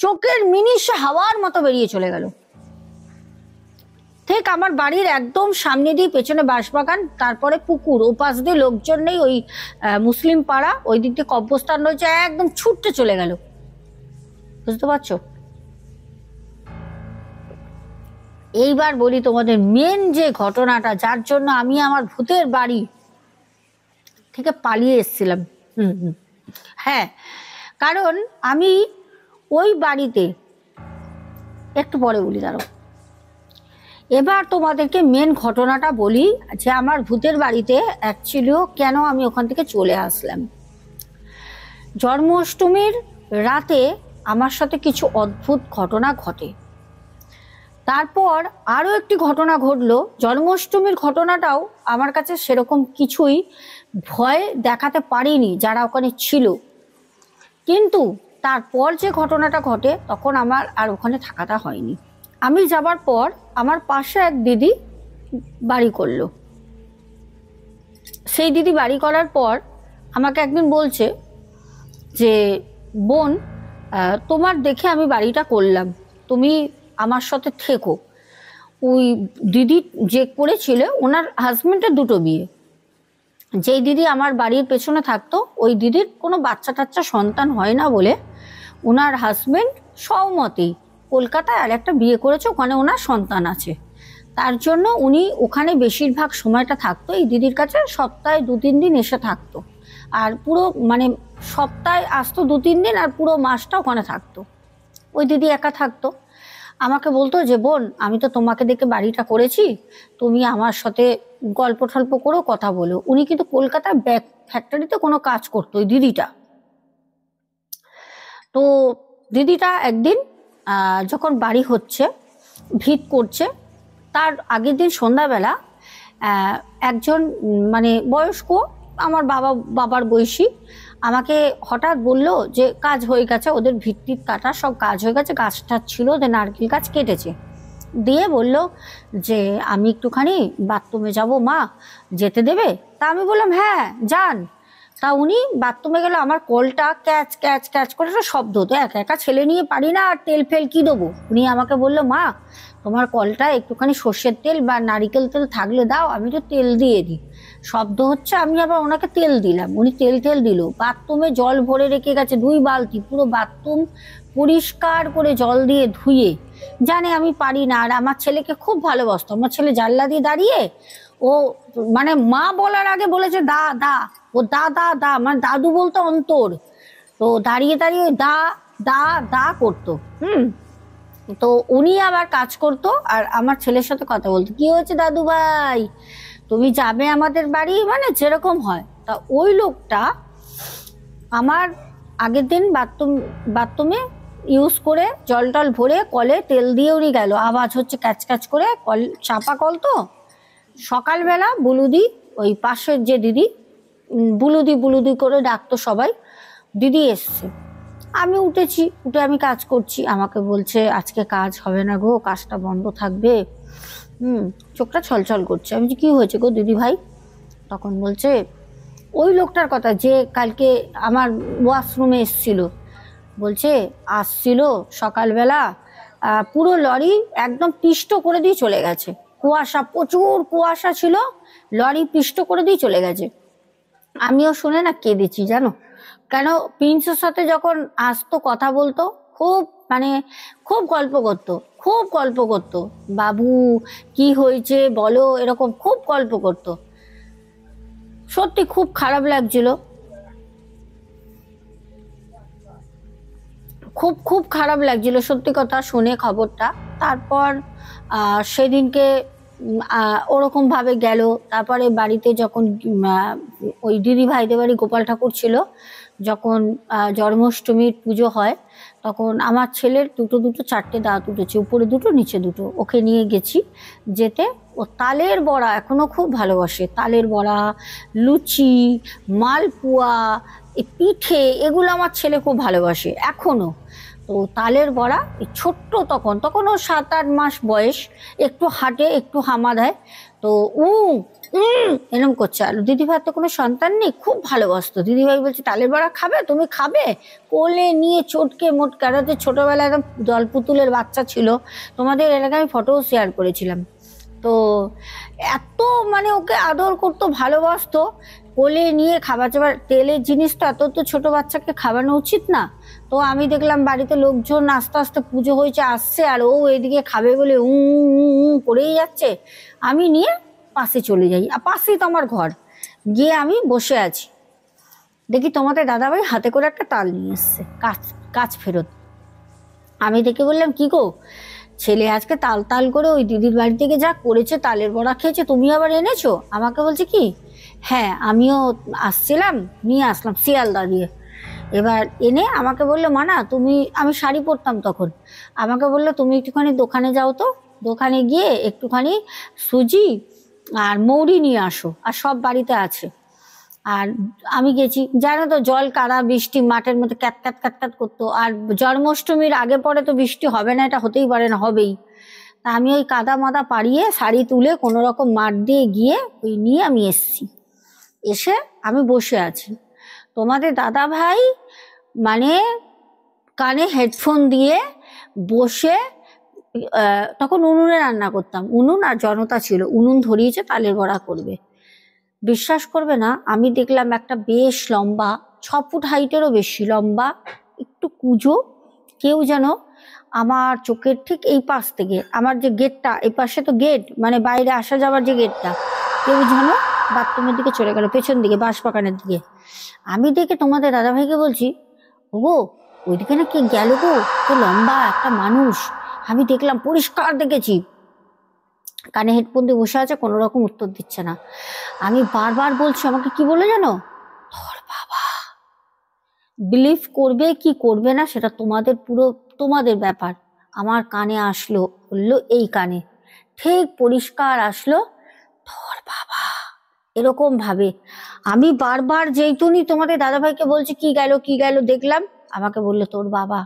চোখের মিনিশে হাওয়ার মতো বেরিয়ে চলে গেল। ঠিক আমার বাড়ির একদম সামনে দিয়ে, পেছনে বাঁশবাগান, তারপরে পুকুর, ওপাশ দিয়ে লোকজন নেই, ওই মুসলিম পাড়া, ওই দিক দিয়ে কব্রস্থান রয়েছে, একদম ছুটতে চলে গেল। বুঝতে পারছো? এইবার বলি তোমাদের মেন যে ঘটনাটা, যার জন্য আমি আমার ভূতের বাড়ি থেকে পালিয়ে এসেছিলাম। হ্যাঁ, কারণ আমি ওই বাড়িতে, একটু পরে বলি, দাঁড়াও। এবার তোমাদেরকে মেন ঘটনাটা বলি, যে আমার ভূতের বাড়িতে অ্যাকচুয়ালিও কেন আমি ওখান থেকে চলে আসলাম। জন্মাষ্টমীর রাতে আমার সাথে কিছু অদ্ভুত ঘটনা ঘটে। তারপর আরও একটি ঘটনা ঘটলো। জন্মাষ্টমীর ঘটনাটাও আমার কাছে সেরকম কিছুই ভয় দেখাতে পারিনি যারা ওখানে ছিল, কিন্তু তারপর যে ঘটনাটা ঘটে তখন আমার আর ওখানে থাকাটা হয়নি। আমি যাবার পর আমার পাশে এক দিদি বাড়ি করলো। সেই দিদি বাড়ি করার পর আমাকে একদিন বলছে যে, বোন, তোমার দেখে আমি বাড়িটা করলাম, তুমি আমার সাথে থেকো। ওই দিদি যে করেছিল, ওনার হাজবেন্ডের দুটো বিয়ে। যেই দিদি আমার বাড়ির পেছনে থাকতো, ওই দিদির কোনো বাচ্চা টাচ্চা সন্তান হয় না বলে ওনার হাজবেন্ড সহমতেই কলকাতায় আর একটা বিয়ে করেছে, ওখানে ওনার সন্তান আছে। তার জন্য উনি ওখানে বেশিরভাগ সময়টা থাকতো এই দিদির কাছে, সপ্তাহে 2-3 দিন এসে থাকতো। আর পুরো মানে সপ্তাহে আসতো 2-3 দিন, আর পুরো মাসটা ওখানে থাকতো। ওই দিদি একা থাকতো। আমাকে বলতো যে, বোন, আমি তো তোমাকে দেখে বাড়িটা করেছি, তুমি আমার সাথে গল্প টল্প করো, কথা বলো। উনি কিন্তু কলকাতায় ব্যাগ ফ্যাক্টরিতে কোনো কাজ করতো ওই দিদিটা। তো দিদিটা একদিন যখন বাড়ি হচ্ছে, ভিত করছে, তার আগের দিন সন্ধ্যাবেলা একজন মানে বয়স্ক, আমার বাবার বয়সী, আমাকে হঠাৎ বললো যে কাজ হয়ে গেছে, ওদের ভিত্তির কাটা সব কাজ হয়ে গেছে, গাছটা ছিল, ওদের নারকেল গাছ কেটেছে। দিয়ে বলল যে আমি একটুখানি বাথরুমে যাব, মা যেতে দেবে? তা আমি বললাম হ্যাঁ যান। তা উনি বাথরুমে গেল, আমার কলটা ক্যাচ ক্যাচ ক্যাচ করে একটা শব্দ হতো, একা একা ছেলে নিয়ে পারি না, আর তেল ফেল কি দেবো। উনি আমাকে বললো, মা তোমার কলটা একটুখানি সর্ষের তেল বা নারিকেল তেল থাকলে দাও, আমি তো তেল দিয়ে দিই, শব্দ হচ্ছে। আমি আবার ওনাকে তেল দিলাম, উনি তেল তেল দিল। বাথরুমে জল ভরে রেখে গেছে 2 বালতি, পুরো বাথরুম পরিষ্কার করে জল দিয়ে ধুয়ে, জানে আমি পারি না। আর আমার ছেলেকে খুব ভালোবাসতো, আমার ছেলে জানলা দিয়ে দাঁড়িয়ে ও মানে মা বলার আগে বলেছে দা দা, ও দা দা দা, আমার দাদু বলতো অন্তর। তো দাঁড়িয়ে দাঁড়িয়ে ওই দা দা দা করতো। তো উনি আবার কাজ করতো আর আমার ছেলের সাথে কথা বলতো, কি হয়েছে দাদু ভাই, তুমি যাবে আমাদের বাড়ি, মানে যেরকম হয়। তা ওই লোকটা আমার আগের দিন বাথরুমে ইউজ করে জল টল ভরে কলে তেল দিয়ে উনি গেল, আওয়াজ হচ্ছে ক্যাচ ক্যাচ করে, কল চাপা কল তো। সকালবেলা বুলুদি, ওই পাশের যে দিদি, বুলুদি বুলুদি করে ডাকতো সবাই, দিদি এসছে। আমি উঠেছি, উঠে আমি কাজ করছি, আমাকে বলছে আজকে কাজ হবে না গো, কাজটা বন্ধ থাকবে। চোখটা ছলছল করছে। আমি কি হয়েছে গো দিদি ভাই? তখন বলছে ওই লোকটার কথা যে কালকে আমার ওয়াশরুমে এসছিল, বলছে আসছিল সকালবেলা, পুরো লরি একদম পিষ্ট করে দিয়ে চলে গেছে, কুয়াশা, প্রচুর কুয়াশা ছিল, লরি পিষ্ট করে দিয়ে চলে গেছে। আমিও শুনে না কেঁদেছি জানো, কেন প্রিন্সের সাথে যখন আসতো কথা বলতো, খুব মানে খুব গল্প করতো, খুব গল্প করতো, বাবু কি হয়েছে বলো, এরকম খুব গল্প করতো। সত্যি খুব খারাপ লাগছিল, খুব খুব খারাপ লাগছিল সত্যি কথা শুনে খবরটা। তারপর সেদিনকে ওরকম ভাবে গেল। তারপরে বাড়িতে যখন ওই দিদি ভাইদের বাড়ি গোপাল ঠাকুর ছিল, যখন জন্মাষ্টমীর পুজো হয়, তখন আমার ছেলের দুটো দুটো 4টে দাঁত উঠেছে, উপরে দুটো নিচে দুটো, ওকে নিয়ে গেছি। যেতে ও তালের বড়া এখনো খুব ভালোবাসে, তালের বড়া, লুচি, মালপোয়া, পিঠে, এগুলো আমার ছেলে খুব ভালোবাসে এখনো। তো তালের বড়া, ছোট্ট তখন ও 7-8 মাস বয়স, একটু হাঁটে একটু হামা দেয়, তো এরকম করছে। আর দিদিভাই তো কোনো সন্তান নেই, খুব ভালোবাসতো। দিদিভাই বলছে তালের বড়া খাবে, তুমি খাবে, কোলে নিয়ে চটকে মোটকে। আর ছোটবেলায় একদম জল পুতুলের বাচ্চা ছিল, তোমাদের এলাকায় আমি ফটোও শেয়ার করেছিলাম। তো এত মানে ওকে আদর করতো, ভালোবাসতো, কোলে নিয়ে খাবার চাবার। তেলের জিনিস তো এত তো ছোট বাচ্চাকে খাওয়ানো উচিত না। তো আমি দেখলাম বাড়িতে লোকজন আস্তে আস্তে পুজো হয়েছে আসছে, আর ও এদিকে খাবে বলে করেই যাচ্ছে। আমি নিয়ে পাশে চলে যাই, আর পাশেই তো আমার ঘর, গিয়ে আমি বসে আছি, দেখি তোমাদের দাদাভাই হাতে করে একটা তাল নিয়ে এসছে, কাজ ফেরত। আমি দেখে বললাম, কি গো ছেলে আজকে তাল তাল করে ওই দিদির বাড়ি থেকে যা করেছে, তালের বড়া খেয়েছে, তুমি আবার এনেছো? আমাকে বলছে কি, হ্যাঁ আমিও আসছিলাম, নিয়ে আসলাম শিয়ালদা দিয়ে। এবার এনে আমাকে বললো, মানা তুমি, আমি শাড়ি পরতাম তখন, আমাকে বললো তুমি একটুখানি দোকানে যাও তো, দোকানে গিয়ে একটুখানি সুজি আর মৌরি নিয়ে আসো, আর সব বাড়িতে আছে। আর আমি গেছি, জানো তো জল কাদা বৃষ্টি, মাঠের মধ্যে ক্যাট ক্যাট ক্যাট ক্যাট করতো। আর জন্মাষ্টমীর আগে পরে তো বৃষ্টি হবে না, এটা হতেই পারে না, হবেই। তা আমি ওই কাদা মাদা পাড়িয়ে শাড়ি তুলে কোনো রকম মাঠ দিয়ে গিয়ে ওই নিয়ে আমি এসছি। এসে আমি বসে আছি, তোমাদের দাদা ভাই মানে কানে হেডফোন দিয়ে বসে, তখন উনুনে রান্না করতাম, উনুন আর জনতা ছিল, উনুন ধরিয়েছে তালের বড়া করবে। বিশ্বাস করবে না, আমি দেখলাম একটা বেশ লম্বা, 6 ফুট হাইটেরও বেশি লম্বা, একটু কুঁজো কেউ যেন আমার চোখের ঠিক এই পাশ থেকে, আমার যে গেটটা, এই পাশে তো গেট, মানে বাইরে আসা যাওয়ার যে গেটটা, কেউ যেন বাথরুমের দিকে চলে গেল, পেছন দিকে বাঁশবাগানের দিকে। আমি দেখে তোমাদের দাদাভাইকে বলছি, ওগো ওইদিকে না কে গেল গো, তো লম্বা একটা মানুষ। আমি দেখলাম, পরিষ্কার দেখেছি, কানে হেডফোন দিয়ে বসে আছে, কোনো রকম উত্তর দিচ্ছে না। আমি বারবার বলছি, আমাকে কি বলে জানো, তোর বাবা। বিলিভ করবে কি করবে না সেটা তোমাদের পুরো তোমাদের ব্যাপার। আমার কানে আসলো, বললো এই কানে, ঠিক পরিষ্কার আসলো, তোর বাবা, এরকম ভাবে। আমি বারবার যেইটুনি তোমাদের দাদাভাইকে বলছি কি গেল কি গেল, দেখলাম আমাকে বললো তোর বাবা।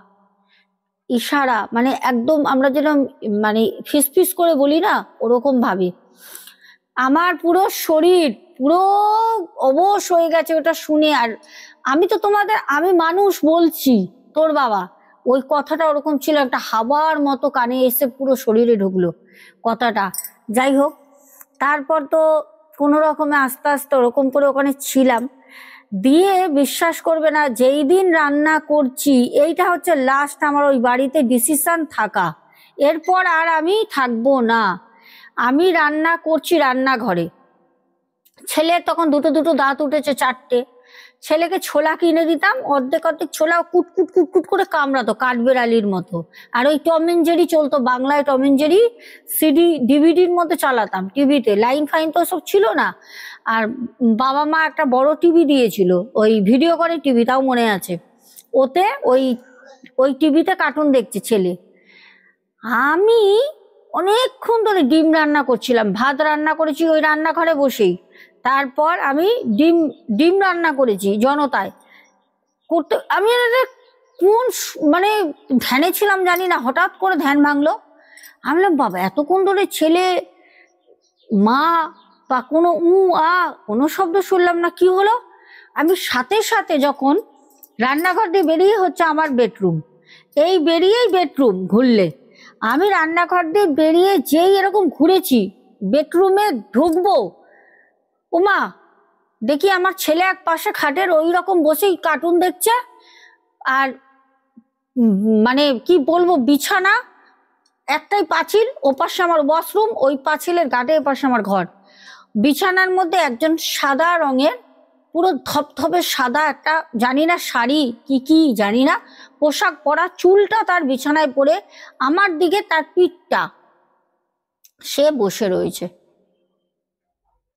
ইশারা, মানে একদম আমরা যেরকম মানে ফিস ফিস করে বলি না, ওরকম ভাবে। আমার পুরো শরীর পুরো অবশ হয়ে গেছে ওটা শুনে। আর আমি তো আমি মানুষ বলছি, তোর বাবা ওই কথাটা ওরকম ছিল, একটা হাওয়ার মতো কানে এসে পুরো শরীরে ঢুকলো কথাটা। যাই হোক, তারপর তো কোনো রকমে আস্তে আস্তে ওরকম করে ওখানে ছিলাম। দিয়ে বিশ্বাস করবে না, যেই দিন রান্না করছি, এইটা হচ্ছে লাস্ট আমার ওই বাড়িতে ডিসিশন থাকা, এরপর আর আমি থাকবো না। আমি রান্না করছি রান্নাঘরে, ছেলের তখন দুটো দুটো দাঁত উঠেছে, 4টে। ছেলেকে ছোলা কিনে দিতাম, অর্ধেক অর্ধেক ছোলা কুটকুট কুটকুট করে কামড়াতো কাঠবেড়ালির মতো। আর ওই টম এন্ড জেরি চলতো বাংলায়, টম এন্ড জেরি সিডি ডিভিডির মধ্যে চালাতাম টিভিতে, লাইন ফাইন তো সব ছিল না। আর বাবা মা একটা বড় টিভি দিয়েছিল, ওই ভিডিও করে টিভি, তাও মনে আছে। ওতে ওই ওই টিভিতে কার্টুন দেখছে ছেলে। আমি অনেকক্ষণ ধরে ডিম রান্না করছিলাম, ভাত রান্না করেছি ওই রান্নাঘরে বসেই। তারপর আমি ডিম ডিম রান্না করেছি জনতায় করতে। আমি কোন মানে ধ্যানে ছিলাম জানি না, হঠাৎ করে ধ্যান ভাঙলো। আমি বললাম বাবা, এতক্ষণ ধরে ছেলে মা বা কোনো কোনো শব্দ শুনলাম না, কি হলো? আমি সাথে সাথে যখন রান্নাঘর দিয়ে বেরিয়ে হচ্ছে আমার বেডরুম, এই বেরিয়েই বেডরুম ঘুরলে, আমি রান্নাঘর দিয়ে বেরিয়ে যেই এরকম ঘুরেছি বেডরুমে ঢুকবো, ওমা দেখি আমার ছেলে এক পাশে খাটের ওই রকম বসেই কার্টুন দেখছে। আর মানে কি বলবো, বিছানা, একটাই পাঁচিল, ওপাশে আমার ওয়াশরুম, ওই পাঁচিলের গাটে এপাশে আমার ঘর। বিছানার মধ্যে একজন সাদা রঙের, পুরো ধপধপে সাদা একটা জানি না শাড়ি কি জানি না পোশাক পরা, চুলটা তার বিছানায় পড়ে, আমার দিকে তার পিঠটা, সে বসে রয়েছে।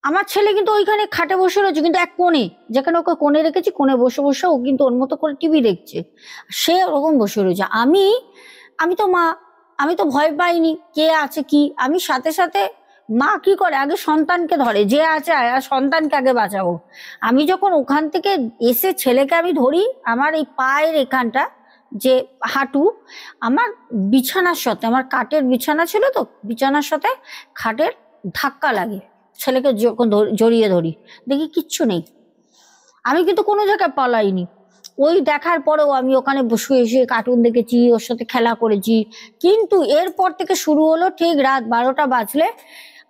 আমার ছেলে কিন্তু ওইখানে খাটে বসে রয়েছে, কিন্তু এক কোণে, যেখানে ওকে কোণে রেখেছি, কোণে বসে বসে ও কিন্তু ওর মতো করে টিভি দেখছে, সে ওরকম বসে রয়েছে। আমি তো মা, আমি তো ভয় পাইনি কে আছে কি। আমি সাথে সাথে, মা কি করে আগে সন্তানকে ধরে, যে আছে সন্তানকে আগে বাঁচাবো। আমি যখন ওখান থেকে এসে ছেলেকে আমি ধরি, আমার এই পায়ের এখানটা, যে হাঁটু, আমার বিছানার সাথে, আমার কাঠের বিছানা ছিল তো, বিছানার সাথে খাটের ধাক্কা লাগে। ছেলেকে যখন জড়িয়ে ধরি, দেখি কিচ্ছু নেই। আমি কিন্তু কোনো জায়গায় পালাইনি। ওই দেখার পরেও আমি ওখানে শুয়ে শুয়ে কার্টুন দেখেছি, ওর সাথে খেলা করেছি। কিন্তু এরপর থেকে শুরু হলো, ঠিক রাত 12টা বাজলে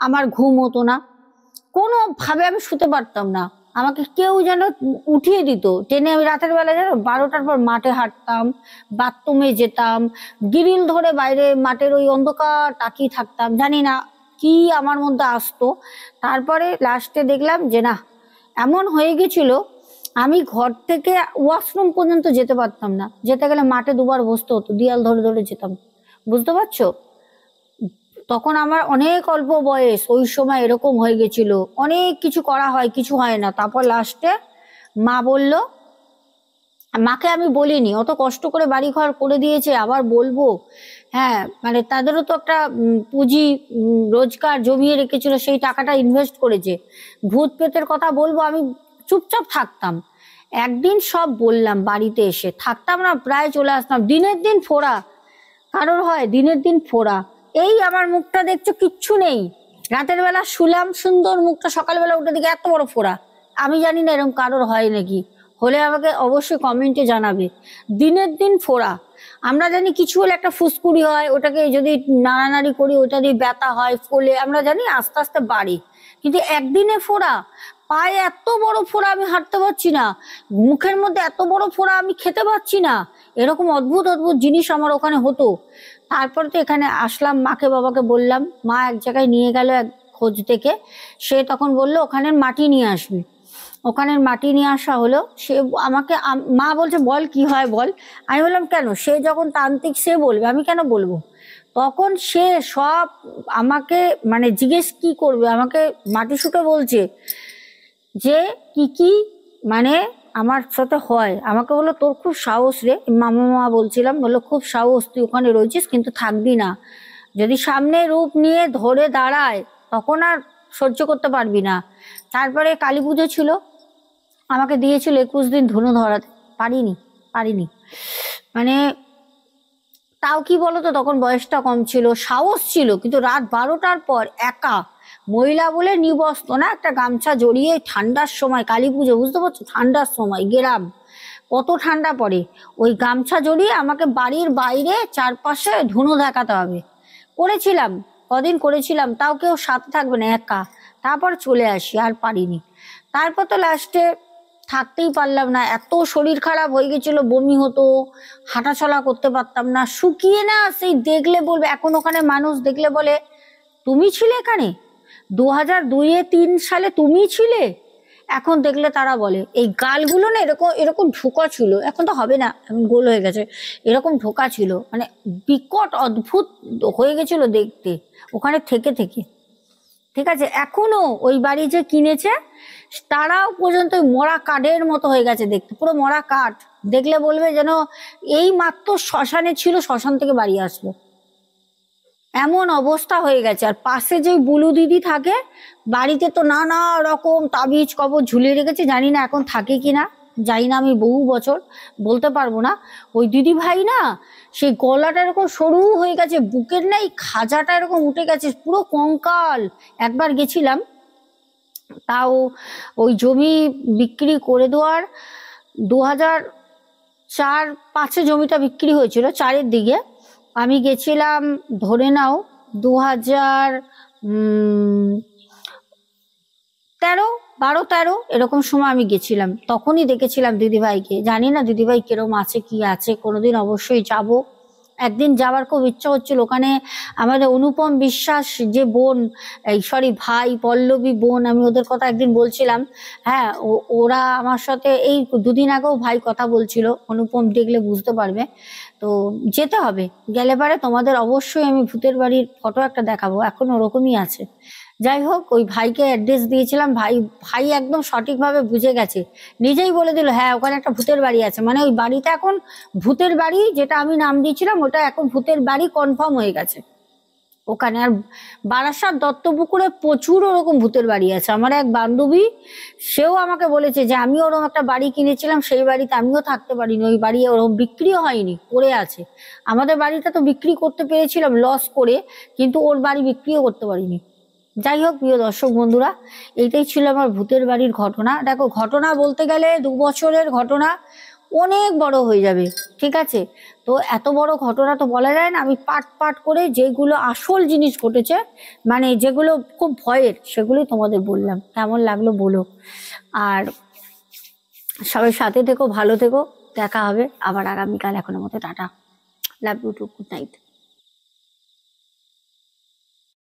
আমার ঘুম হতো না, কোনোভাবে আমি শুতে পারতাম না। আমাকে কেউ যেন উঠিয়ে দিত টেনে। আমি রাতের বেলা যেন 12টার পর মাঠে হাঁটতাম, বাথরুমে যেতাম, গ্রিল ধরে বাইরে মাঠের ওই অন্ধকার তাকিয়ে থাকতাম, জানি না কি আমার মধ্যে আসতো। তারপরে লাস্টে দেখলাম যে না, এমন হয়ে গেছিল আমি ঘর থেকে ওয়াশরুম পর্যন্ত যেতে পারতাম না, যেতে গেলে মাঠে দুবার বসতে হতো, দেয়াল ধরে ধরে যেতাম। বুঝতে পারছো? তখন আমার অনেক অল্প বয়স, ওই সময় এরকম হয়ে গেছিল। অনেক কিছু করা হয়, কিছু হয় না। তারপর লাস্টে মা বলল, মাকে আমি বলিনি, অত কষ্ট করে বাড়ি ঘর করে দিয়েছে, আবার বলবো? হ্যাঁ, মানে তাদেরও তো একটা পুঁজি রোজগার জমিয়ে রেখেছিল, সেই টাকাটা ইনভেস্ট করেছে। ভূত প্রেতের কথা বলবো? আমি চুপচাপ থাকতাম। একদিন সব বললাম, বাড়িতে এসে থাকতাম না, প্রায় চলে আসতাম। দিনের দিন ফোড়া, কারোর হয় দিনের দিন ফোড়া। এই আমার মুখটা দেখছো, কিচ্ছু নেই। রাতের বেলা শুলাম সুন্দর, মুখটা সকালবেলা উঠে দিকে এত বড় ফোড়া। আমি জানি না এরকম কারোর হয় নাকি, হলে আমাকে অবশ্যই কমেন্টে জানাবে। দিনের দিন ফোড়া। আমরা জানি কিছু হলে একটা ফুসকুড়ি হয়, ওটাকে যদি নাড়ানাড়ি করি ওটা দিয়ে ব্যথা হয়, ফোলে, আমরা জানি আস্তে আস্তে বাড়ে। কিন্তু একদিনে ফোড়া, পায়ে এত বড় ফোড়া, আমি হাঁটতে পারছি না। মুখের মধ্যে এত বড় ফোড়া, আমি খেতে পারছি না। এরকম অদ্ভুত অদ্ভুত জিনিস আমার ওখানে হতো। তারপর তো এখানে আসলাম, মাকে বাবাকে বললাম, মা এক জায়গায় নিয়ে গেল এক খোঁজ থেকে। সে তখন বললো ওখানের মাটি নিয়ে আসবি। ওখানের মাটি নিয়ে আসা হলো। সে আমাকে মা বলছে বল কি হয় বল। আমি বললাম কেন, সে যখন তান্ত্রিক সে বলবে, আমি কেন বলবো। তখন সে সব আমাকে মানে জিজ্ঞেস কি করবে, আমাকে মাটি শুকে বলছে যে কি কি মানে আমার সাথে হয়। আমাকে বললো তোর খুব সাহস রে, মামা বলছিলাম, বললো খুব সাহস, তুই ওখানে রয়েছিস কিন্তু থাকবি না। যদি সামনে রূপ নিয়ে ধরে দাঁড়ায় তখন আর সহ্য করতে পারবি না। তারপরে কালী পুজো ছিল, আমাকে দিয়েছিল 21 দিন ধনু ধরাতে, পারিনি। মানে তাও কি বলতো, তখন বয়সটা কম ছিল, সাহস ছিল, কিন্তু রাত 12টার পর একা, মহিলা বলে নিবস্ত্র না, একটা গামছা জড়িয়ে, ঠান্ডার সময়, কালী পুজো, বুঝতে পারছো, ঠান্ডার সময় গ্রাম, কত ঠান্ডা পড়ে, ওই গামছা জড়িয়ে আমাকে বাড়ির বাইরে চারপাশে ধুনো দেখাতে হবে। করেছিলাম, কদিন করেছিলাম, তাও কেউ সাথে থাকবে না, একা। তারপর চলে আসি, আর পারিনি। তারপর তো লাস্টে থাকতেই পারলাম না, এত শরীর খারাপ হয়ে গেছিল, বমি হতো, হাঁটাচলা করতে পারতাম না, শুকিয়ে না, সেই দেখলে বলবে, এখন ওখানে মানুষ দেখলে বলে, তুমি ছিলে এখানে 2002-3 সালে, তুমি ছিলে? এখন দেখলে তারা বলে, এই গালগুলো না এরকম এরকম ঢোকা ছিল, এখন তো হবে না, এখন গোল হয়ে গেছে, এরকম ঢোকা ছিল, মানে বিকট অদ্ভুত হয়ে গেছিল দেখতে ওখানে থেকে থেকে। ঠিক আছে, এখনো ওই বাড়ি যে কিনেছে তারাও পর্যন্ত ওই মরা কাঠের মতো হয়ে গেছে দেখতে, পুরো মরা কাঠ, দেখলে বলবে যেন এই মাত্র শ্মশানে ছিল, শ্মশান থেকে বাড়ি আসলো, এমন অবস্থা হয়ে গেছে। আর পাশে যে বুলু দিদি থাকে, বাড়িতে তো নানা রকম তাবিজ কবর ঝুলিয়ে রেখেছে, জানি না এখন থাকে কিনা, জানি না, আমি বহু বছর বলতে পারবো না। ওই দিদি ভাই না, সেই গলাটা এরকম সরু হয়ে গেছে, বুকের না এই খাজাটা এরকম উঠে গেছে, পুরো কঙ্কাল। একবার গেছিলাম, তাও ওই জমি বিক্রি করে দেওয়ার 2004-5-এ জমিটা বিক্রি হয়েছিল, 4-এর দিকে। আমি গেছিলাম, ধরে নাও 2013 এরকম সময় আমি গেছিলাম, তখনই দেখেছিলাম দিদিভাইকে। জানি না দিদিভাই কিরম আছে, কি আছে, কোনোদিন অবশ্যই যাব। একদিন যাওয়ার খুব ইচ্ছা হচ্ছিল, ওখানে আমাদের অনুপম বিশ্বাস যে বোন, এই সরি ভাই, পল্লবী বোন, আমি ওদের কথা একদিন বলছিলাম। হ্যাঁ, ওরা আমার সাথে এই 2 দিন আগেও ভাই কথা বলছিল, অনুপম দেখলে বুঝতে পারবে। তো যেতে হবে, গেলে পারে তোমাদের অবশ্যই আমি ভূতের বাড়ির ফটো একটা দেখাবো, এখন ওরকমই আছে। যাই হোক, ওই ভাইকে অ্যাড্রেস দিয়েছিলাম, ভাই ভাই একদম সঠিকভাবে বুঝে গেছে, নিজেই বলে দিল, হ্যাঁ ওখানে একটা ভূতের বাড়ি আছে, মানে ওই বাড়িটা এখন ভূতের বাড়ি, যেটা আমি নাম দিয়েছিলাম ওটা এখন ভূতের বাড়ি কনফার্ম হয়ে গেছে ওখানে। আর বারাসাত দত্তপুকুরে প্রচুর ওরকম ভূতের বাড়ি আছে। আমার এক বান্ধবী, সেও আমাকে বলেছে যে আমি ওরকম একটা বাড়ি কিনেছিলাম, সেই বাড়িতে আমিও থাকতে পারিনি, ওই বাড়ি ওরকম বিক্রিও হয়নি, পড়ে আছে। আমাদের বাড়িটা তো বিক্রি করতে পেরেছিলাম লস করে, কিন্তু ওর বাড়ি বিক্রিও করতে পারিনি। যাই হোক, প্রিয় দর্শক বন্ধুরা, এইটাই ছিল আমার ভূতের বাড়ির ঘটনা। দেখো, ঘটনা বলতে গেলে 2 বছরের ঘটনা অনেক বড় হয়ে যাবে, ঠিক আছে? তো এত বড় ঘটনা তো বলা যায় না, আমি পাট পাট করে যেগুলো আসল জিনিস ঘটেছে, মানে যেগুলো খুব ভয়ের, সেগুলোই তোমাদের বললাম। কেমন লাগলো বলো। আর সবাই সাথে থেকো, ভালো থেকো, দেখা হবে আবার আগামীকাল। এখনো মতো tata, love you too, good night.